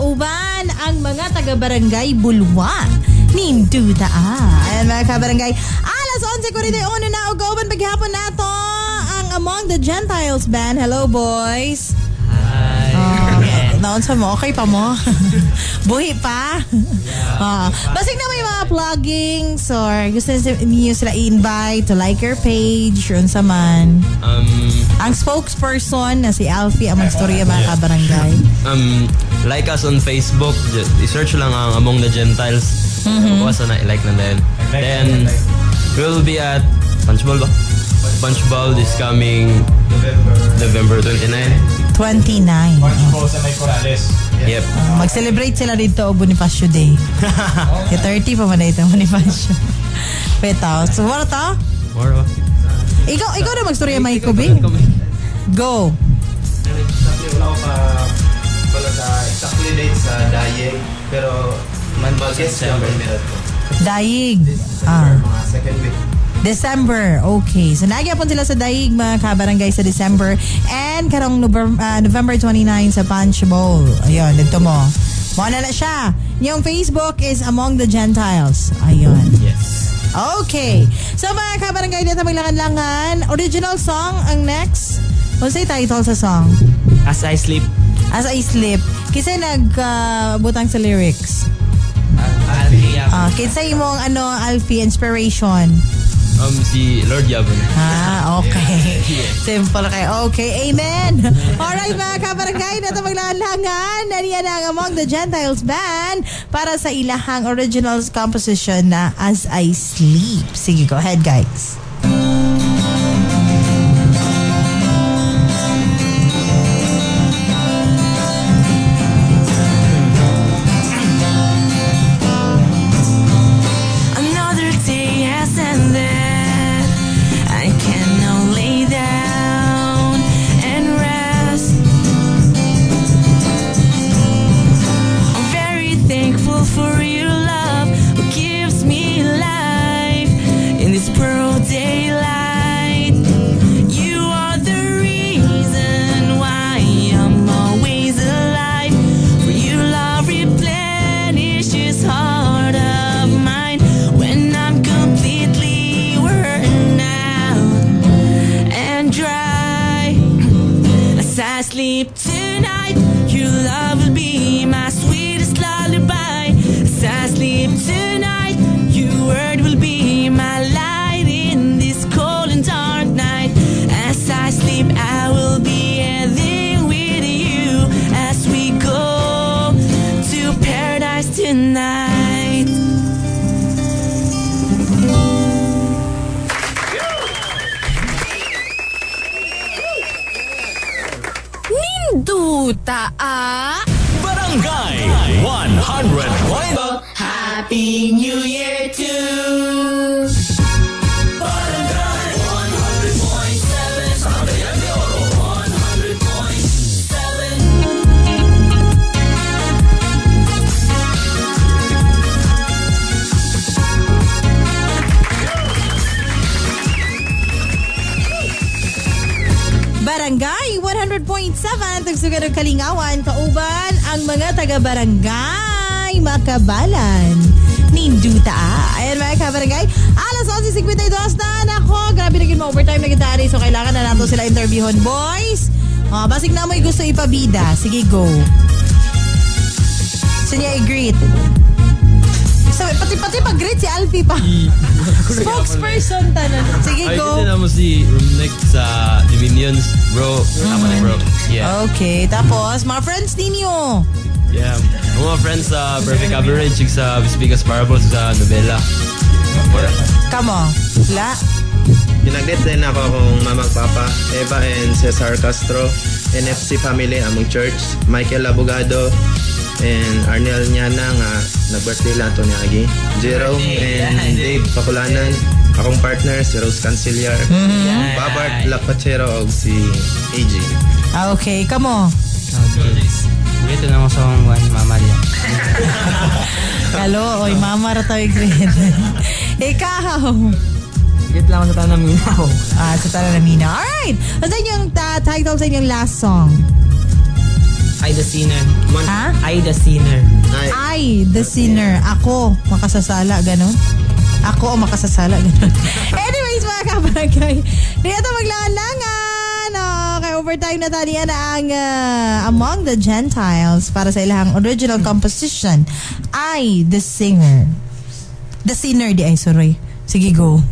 kauban ang mga taga-barangay Bulwan. Ninduta Ayan mga kabarangay, alas 11:41 na kauban paghapon nato ang Among the Gentiles band. Hello boys. Naunsa mo? Okay pa mo? Buhi pa? Basig na may mga pluggings or gusto niyo sila i-invite to like your page yun sa man. Ang spokesperson na si Alfie ang magstorya mga kabarangay. Like us on Facebook. I-search lang ang Among the Gentiles. Basta na i-like na din. Then we'll be at Punchbowl ba? Punchbowl this coming November 29. 29. Punchbowl sa May Corrales. Yep. Mag-celebrate sila dito o Bonifacio Day. 30 pa man na ito Bonifacio. Wait out. So what ito? Ikaw na magstorya may kubing. Go. Wala ko wala sa exactly date sa Dayeg. Pero December minute ko. Daig. Mga second week. December. Okay. So nagyapon sila sa Daig mga kabarangay sa December and karong November 29 sa Punch Bowl. Ayun, dito mo. Muna na siya. Yung Facebook is Among the Gentiles. Ayun. Yes. Okay. So mga kabarangay dito maglangan-langan. Original song ang next. Ano say title sa song? As I Sleep. As I Sleep. Kasi nagbutang sa lyrics. Kinsa imong Alfie inspiration? Si Lord Yabon. Okay. Simple kayo. Okay, amen. Alright mga kabarangay, nato maglalangan. Nariyan ang Among the Gentiles band para sa ilahang original composition na As I Sleep. Sige, go ahead guys. Sleep tonight, your love will be my sweetest lullaby. As I sleep tonight, your word will be my light in this cold and dark night. As I sleep, I will be there with you as we go to paradise tonight. Duta Barangay 100.1 Happy New Year to Barangay 100.7 Sa Cagayan de Oro 100.7 Barangay 100.7 tugsugan ng Kalingawan, kauban ang mga taga-barangay Makabalan. Ninduta. Ayan mga kabarangay, alas 11:52 na. Nako, grabe naging ma-overtime na kita. So kailangan na nato sila interviewon. Boys, basig na mo'y gusto ipabida. Sige, go. So niya i-greet. So, pati pag-greet si Alfie pa. Spokesperson tanan. Sige, go. Ay, mo si Rumnek sa Dominions, bro. Tama na, bro. Yeah. Okay, tapos, mga friends ninyo. Yeah. Mga friends sa Perfect Average, sa Bispigas Parables, sa Novela. Come on. La. Pinag-greet din ako akong mamang papa, Eva and Cesar Castro, NFC family among church, Michael Abogado, and Arnel Nyana nga nag-birthday lang ito ni Agi, Jerome and Dave Pakulanan, akong partner si Rose Cancillar, Babart Lacpachero o si AJ. Okay, come on. Ito na mo sa mama niya. Hello, oy mama ra tayo greet. Ikaw. Git lang sa Tanaminaw. Sa Tanaminaw. Alright. Ano yung title sa inyong last song? I the sinner. Ha? I the sinner. I, the sinner. Ako, makasasala, ganon. Ako, makasasala, ganon. Anyways, mga kabarangay, dito maglangan-langan. Okay, overtime na talian na ang Among the Gentiles para sa ilang original composition. I, the singer. The sinner, di ay, sorry. Sige, go.